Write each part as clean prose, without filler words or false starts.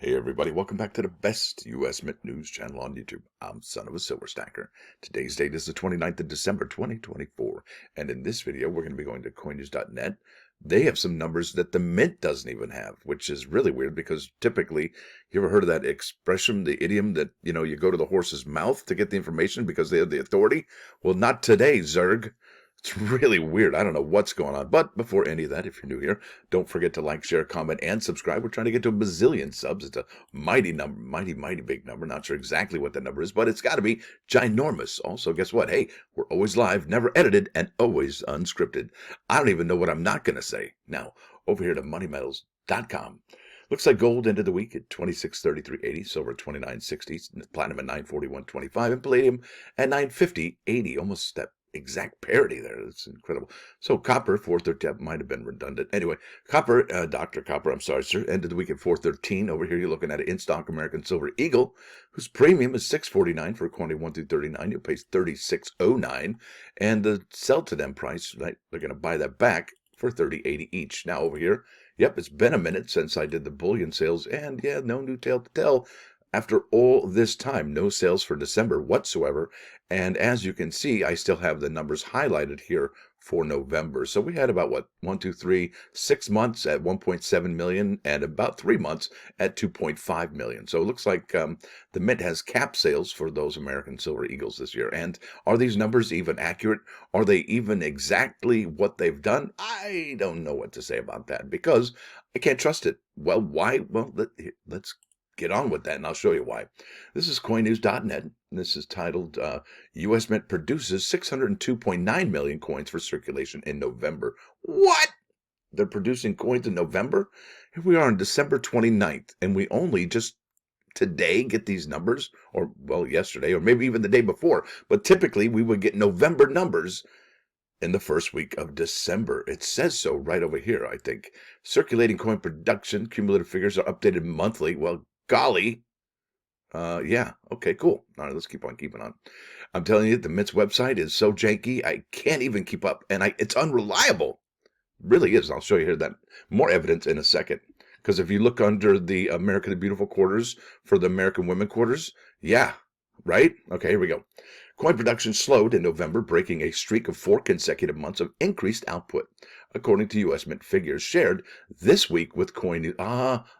Hey everybody, welcome back to the best U.S. Mint news channel on YouTube. I'm Son of a Silver Stacker. Today's date is the 29th of December, 2024. And in this video, we're going to be going to coinnews.net. They have some numbers that the Mint doesn't even have, which is really weird because typically, you ever heard of that expression, the idiom that, you go to the horse's mouth to get the information because they have the authority? Well, not today, Zerg. It's really weird. I don't know what's going on. But before any of that, if you're new here, don't forget to like, share, comment, and subscribe. We're trying to get to a bazillion subs. It's a mighty number, mighty big number. Not sure exactly what the number is, but it's got to be ginormous. Also, guess what? Hey, we're always live, never edited, and always unscripted. I don't even know what I'm not going to say. Now, over here to moneymetals.com. Looks like gold ended the week at 2633.80, silver at 29.60, platinum at 941.25, and palladium at 950.80. Almost that exact parity there. It's incredible. So copper, 413, might have been redundant. Anyway, copper, Dr. Copper, I'm sorry, sir, ended the week at 413. Over here, you're looking at an in-stock American Silver Eagle, whose premium is $6.49 for quantity 1 through 39. You'll pay $36.09. And the sell to them price, right, they're going to buy that back for $30.80 each. Now over here, yep, it's been a minute since I did the bullion sales, and yeah, no new tale to tell. After all this time, no sales for December whatsoever. And as you can see, I still have the numbers highlighted here for November. So we had about, 6 months at 1.7 million and about 3 months at 2.5 million. So it looks like the Mint has cap sales for those American Silver Eagles this year. And are these numbers even accurate? Are they even exactly what they've done? I don't know what to say about that because I can't trust it. Well, why? Well, let's get on with that, and I'll show you why. This is coinnews.net. This is titled, U.S. Mint produces 602.9 million coins for circulation in November. What? They're producing coins in November? Here we are on December 29th, and we only just today get these numbers, or, well, yesterday, or maybe even the day before. But typically, we would get November numbers in the first week of December. It says so right over here, I think. Circulating coin production, cumulative figures are updated monthly. Well, golly. Yeah. Okay, cool. All right, let's keep on keeping on. I'm telling you, the Mint's website is so janky, I can't even keep up, and it's unreliable. It really is. I'll show you here that more evidence in a second. Because if you look under the America the Beautiful quarters for the American Women quarters, yeah, right? Okay, here we go. Coin production slowed in November, breaking a streak of 4 consecutive months of increased output, according to U.S. Mint figures shared this week with Coin.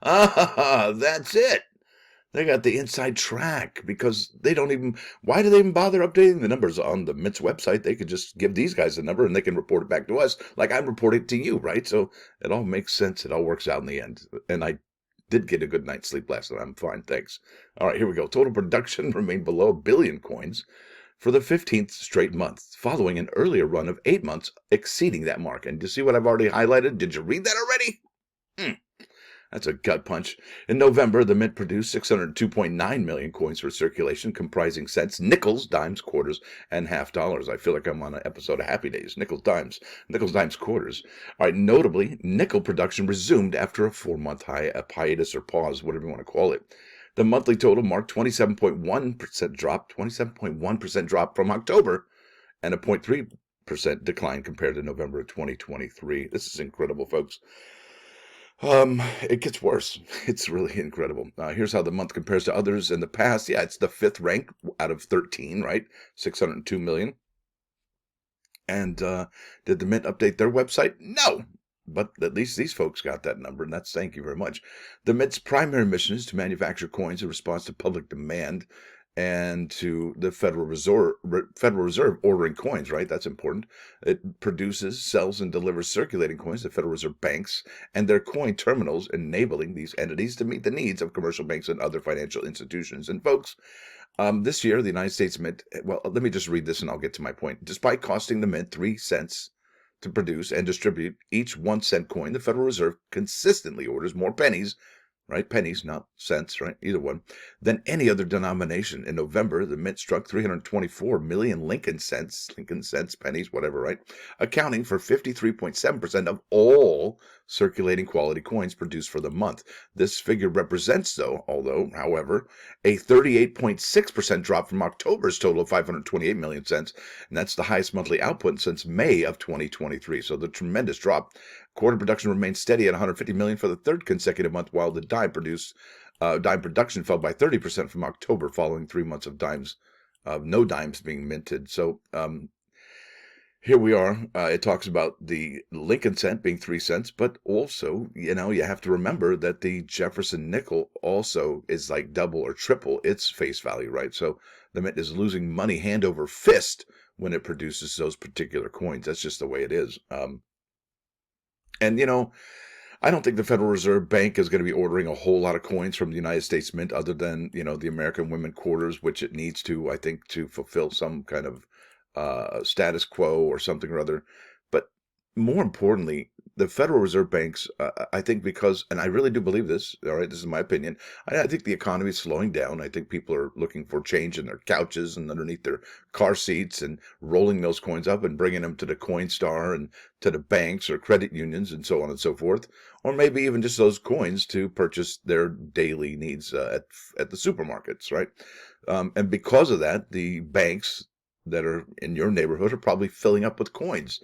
That's it. They got the inside track because they don't even. Why do they even bother updating the numbers on the Mint's website? They could just give these guys the number and they can report it back to us like I'm reporting to you, right? So it all makes sense. It all works out in the end. And I did get a good night's sleep last night. I'm fine, thanks. All right, here we go. Total production remained below 1 billion coins for the 15th straight month, following an earlier run of 8 months exceeding that mark. And do you see what I've already highlighted? Did you read that already? That's a gut punch. In November, the Mint produced 602.9 million coins for circulation, comprising cents, nickels, dimes, quarters, and half dollars. I feel like I'm on an episode of Happy Days. Nickels, dimes, quarters. All right, notably, nickel production resumed after a 4-month hiatus or pause, whatever you want to call it. The monthly total marked 27.1% drop from October, and a 0.3% decline compared to November of 2023. This is incredible, folks. It gets worse. It's really incredible. Here's how the month compares to others in the past. Yeah, it's the 5th rank out of 13, right? 602 million. And did the Mint update their website? No. But at least these folks got that number, and that's thank you very much. The Mint's primary mission is to manufacture coins in response to public demand and to the Federal Reserve ordering coins, right? That's important. It produces, sells, and delivers circulating coins to Federal Reserve banks and their coin terminals, enabling these entities to meet the needs of commercial banks and other financial institutions. And folks, this year, the United States Mint, well, let me just read this and I'll get to my point. Despite costing the Mint 3 cents to produce and distribute each 1-cent coin, the Federal Reserve consistently orders more pennies, right? Pennies, not cents, right? Either one, than any other denomination. In November, the Mint struck 324 million Lincoln cents, pennies, whatever, right? Accounting for 53.7% of all circulating quality coins produced for the month. This figure represents, however, a 38.6% drop from October's total of 528 million cents, and that's the highest monthly output since May of 2023. So the tremendous drop. Quarter production remained steady at 150 million for the 3rd consecutive month, while the dime produced Dime production fell by 30% from October, following 3 months of no dimes being minted. So here we are. It talks about the Lincoln cent being 3 cents, but also, you have to remember that the Jefferson nickel also is like double or triple its face value, right? So the mint is losing money hand over fist when it produces those particular coins. That's just the way it is. And I don't think the Federal Reserve Bank is going to be ordering a whole lot of coins from the United States Mint, other than, the American Women Quarters, which it needs to, I think, to fulfill some kind of status quo or something or other. But more importantly, the Federal Reserve Banks, I think, because, and I really do believe this, all right, this is my opinion, I think the economy is slowing down. I think people are looking for change in their couches and underneath their car seats, and rolling those coins up and bringing them to the Coinstar and to the banks or credit unions and so on and so forth, or maybe even just those coins to purchase their daily needs at the supermarkets, right? And because of that, the banks that are in your neighborhood are probably filling up with coins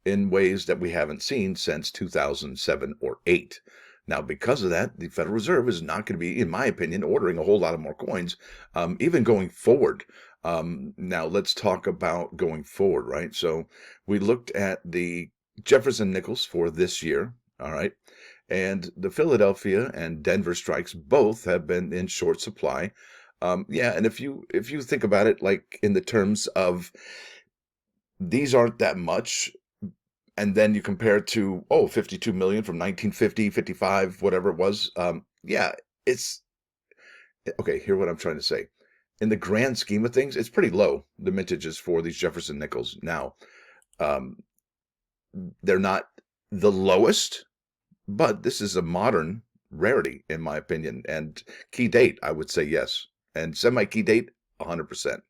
in ways that we haven't seen since 2007 or 8. Now, because of that, the Federal Reserve is not going to be, in my opinion, ordering a whole lot of more coins, even going forward. Now, let's talk about going forward, right? So we looked at the Jefferson nickels for this year, all right? And the Philadelphia and Denver strikes both have been in short supply. Yeah, and if you think about it, like in the terms of these aren't that much, and then you compare it to 52 million from 1950, 55, whatever it was. Yeah, it's okay. Here's what I'm trying to say. In the grand scheme of things, it's pretty low, the mintages for these Jefferson nickels. Now, um, they're not the lowest, but this is a modern rarity, in my opinion. And key date, I would say yes. And semi-key date, 100%.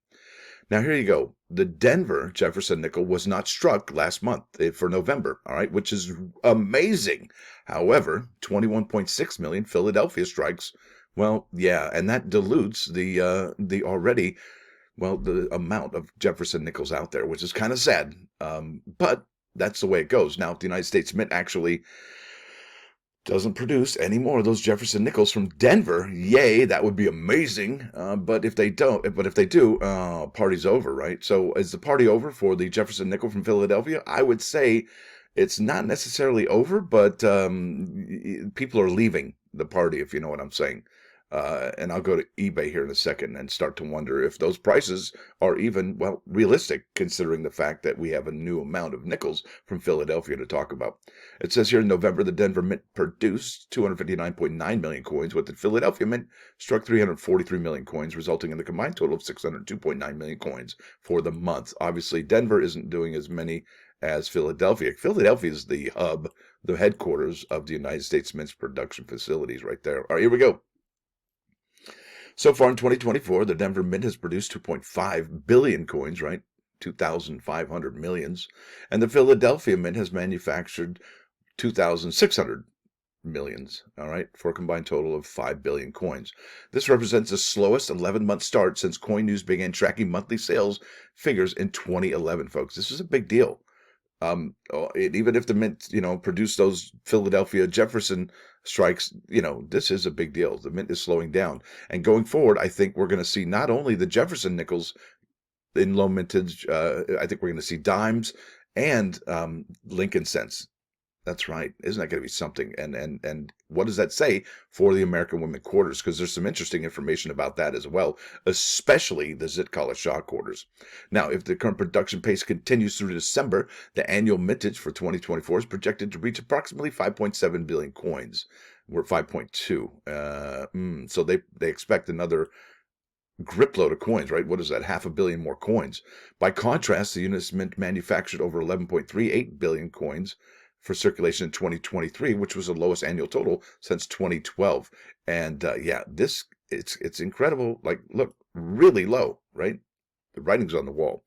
Now, here you go. The Denver Jefferson nickel was not struck last month for November, all right, which is amazing. However, 21.6 million Philadelphia strikes. Well, yeah, and that dilutes the already, well, the amount of Jefferson nickels out there, which is kind of sad. But that's the way it goes. Now, the United States Mint actually doesn't produce any more of those Jefferson nickels from Denver. Yay, that would be amazing. But if they do, party's over, right? So is the party over for the Jefferson nickel from Philadelphia? I would say it's not necessarily over, but people are leaving the party, if you know what I'm saying. And I'll go to eBay here in a second and start to wonder if those prices are even, well, realistic, considering the fact that we have a new amount of nickels from Philadelphia to talk about. It says here in November, the Denver Mint produced 259.9 million coins, with the Philadelphia Mint struck 343 million coins, resulting in the combined total of 602.9 million coins for the month. Obviously, Denver isn't doing as many as Philadelphia. Philadelphia is the hub, the headquarters of the United States Mint's production facilities right there. All right, here we go. So far in 2024, the Denver Mint has produced 2.5 billion coins, right? 2,500 millions. And the Philadelphia Mint has manufactured 2,600 millions, all right, for a combined total of 5 billion coins. This represents the slowest 11-month start since Coin News began tracking monthly sales figures in 2011, folks. This is a big deal. Even if the Mint, produced those Philadelphia Jefferson strikes, this is a big deal. The Mint is slowing down. And going forward, I think we're going to see not only the Jefferson nickels in low mintage, I think we're going to see dimes and Lincoln cents. That's right. Isn't that going to be something? And what does that say for the American Women Quarters? Because there's some interesting information about that as well, especially the Zitkala Shah quarters. Now, if the current production pace continues through December, the annual mintage for 2024 is projected to reach approximately 5.7 billion coins. We're at 5.2. So they expect another gripload of coins, right? What is that? 500 million more coins. By contrast, the U.S. Mint manufactured over 11.38 billion coins for circulation in 2023, which was the lowest annual total since 2012. And yeah, it's incredible. Like, look, really low, right? The writing's on the wall.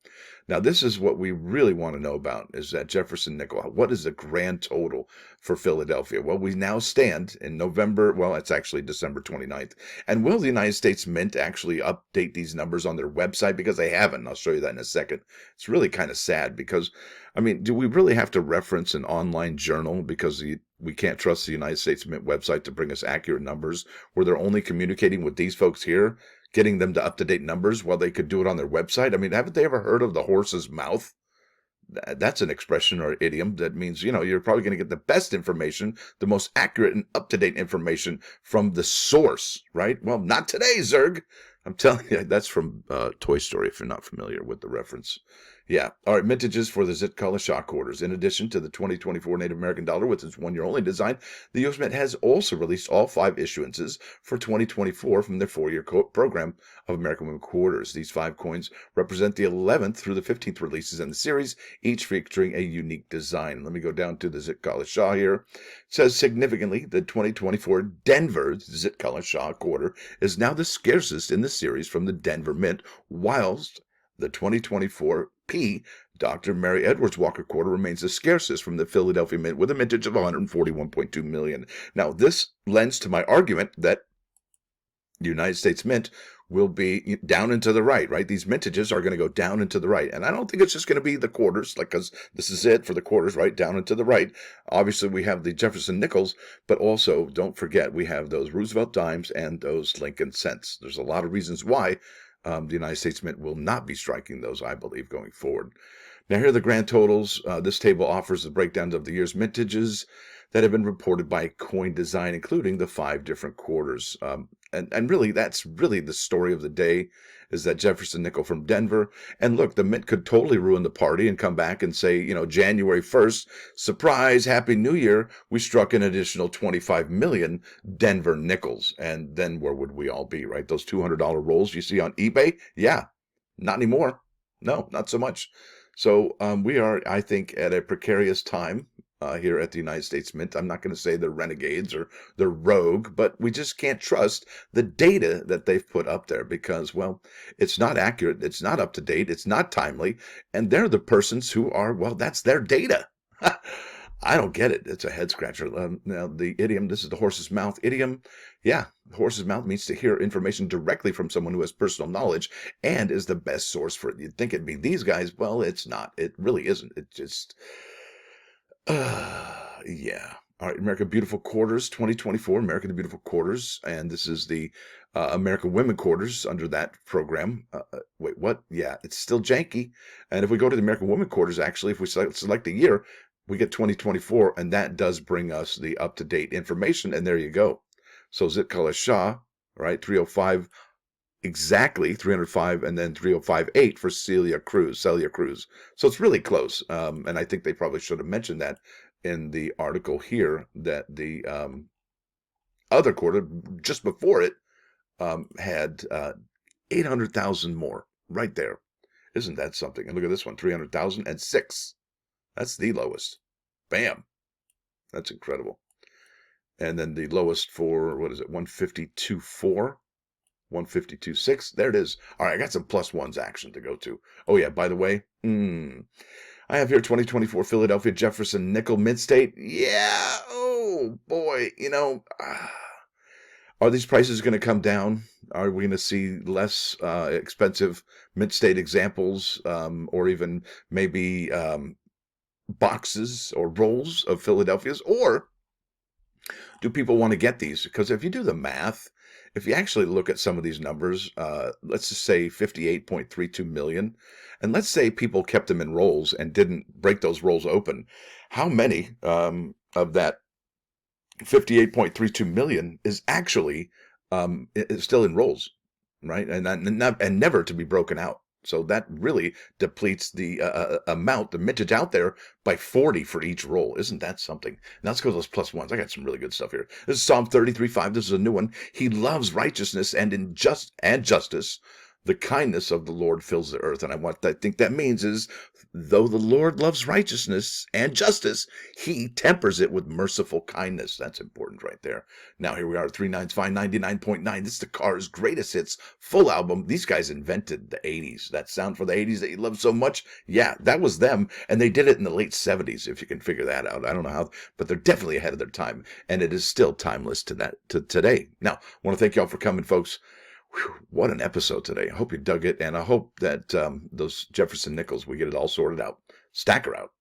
Now, this is what we really want to know about, is that Jefferson nickel. What is the grand total for Philadelphia? Well, we now stand in November. Well, it's actually December 29th. And will the United States Mint actually update these numbers on their website? Because they haven't. I'll show you that in a second. It's really kind of sad because, I mean, do we really have to reference an online journal because we can't trust the United States Mint website to bring us accurate numbers, where they're only communicating with these folks here, getting them to up-to-date numbers while they could do it on their website? I mean, haven't they ever heard of the horse's mouth? That's an expression or idiom that means, you're probably going to get the best information, the most accurate and up-to-date information from the source, right? Well, not today, Zerg. I'm telling you, that's from Toy Story, if you're not familiar with the reference. Yeah. All right, mintages for the Zitkala Shah quarters. In addition to the 2024 Native American dollar with its one-year-only design, the U.S. Mint has also released all 5 issuances for 2024 from their 4-year program of American Women quarters. These 5 coins represent the 11th through the 15th releases in the series, each featuring a unique design. Let me go down to the Zitkala Shah here. It says, significantly, the 2024 Denver Zitkala Shah quarter is now the scarcest in the series from the Denver Mint, whilst the 2024 Dr. Mary Edwards Walker quarter remains the scarcest from the Philadelphia Mint with a mintage of 141.2 million. Now, this lends to my argument that the United States Mint will be down and to the right? These mintages are going to go down and to the right. And I don't think it's just going to be the quarters, because this is it for the quarters, right? Down and to the right. Obviously, we have the Jefferson nickels, but also don't forget we have those Roosevelt dimes and those Lincoln cents. There's a lot of reasons why the United States Mint will not be striking those, I believe, going forward. Now, here are the grand totals. This table offers the breakdowns of the year's mintages that have been reported by Coin Design, including the 5 different quarters. And really, that's really the story of the day, is that Jefferson nickel from Denver. And look, the Mint could totally ruin the party and come back and say, January 1st, surprise, Happy New Year, we struck an additional 25 million Denver nickels. And then where would we all be, right? Those $200 rolls you see on eBay? Yeah, not anymore. No, not so much. So we are, I think, at a precarious time here at the United States Mint. I'm not going to say they're renegades or they're rogue, but we just can't trust the data that they've put up there because, well, it's not accurate, it's not up to date, it's not timely, and they're the persons who are, well, that's their data. I don't get it. It's a head scratcher. Now, the idiom, this is the horse's mouth idiom. Yeah, the horse's mouth means to hear information directly from someone who has personal knowledge and is the best source for it. You'd think it'd be these guys. Well, it's not. It really isn't. It just... yeah. All right, American Beautiful Quarters, 2024, American Beautiful Quarters, and this is the American Women Quarters under that program. Wait, what? Yeah, it's still janky. And if we go to the American Women Quarters, actually, if we select a year, we get 2024, and that does bring us the up-to-date information, and there you go. So Zitkala Shah, right, 305, exactly 305, and then 305.8 for Celia Cruz. So it's really close, and I think they probably should have mentioned that in the article here, that the other quarter just before it had 800,000 more right there. Isn't that something? And look at this one, 300,006. That's the lowest. Bam. That's incredible. And then the lowest for, what is it, 152.4? 152.6. There it is. All right, I got some plus ones action to go to. Oh, yeah, by the way, I have here 2024 Philadelphia Jefferson nickel mint state. Yeah. Oh, boy. Are these prices going to come down? Are we going to see less expensive mint state examples, or even maybe boxes or rolls of Philadelphia's? Or do people want to get these? Because if you do the math, if you actually look at some of these numbers, let's just say 58.32 million, and let's say people kept them in rolls and didn't break those rolls open, how many of that 58.32 million is actually is still in rolls, right? And never to be broken out. So that really depletes the amount, the mintage out there by 40 for each roll. Isn't that something? Now let's go to those plus ones. I got some really good stuff here. This is Psalm 33:5. This is a new one. He loves righteousness and justice. The kindness of the Lord fills the earth. And what I think that means is, though the Lord loves righteousness and justice, he tempers it with merciful kindness. That's important right there. Now, here we are at 395.99.9. This is the Cars Greatest Hits full album. These guys invented the 80s. That sound for the 80s that you love so much. Yeah, that was them. And they did it in the late 70s, if you can figure that out. I don't know how, but they're definitely ahead of their time. And it is still timeless to today. Now, I want to thank y'all for coming, folks. Whew, what an episode today. I hope you dug it, and I hope that those Jefferson nickels, we get it all sorted out. Stacker out.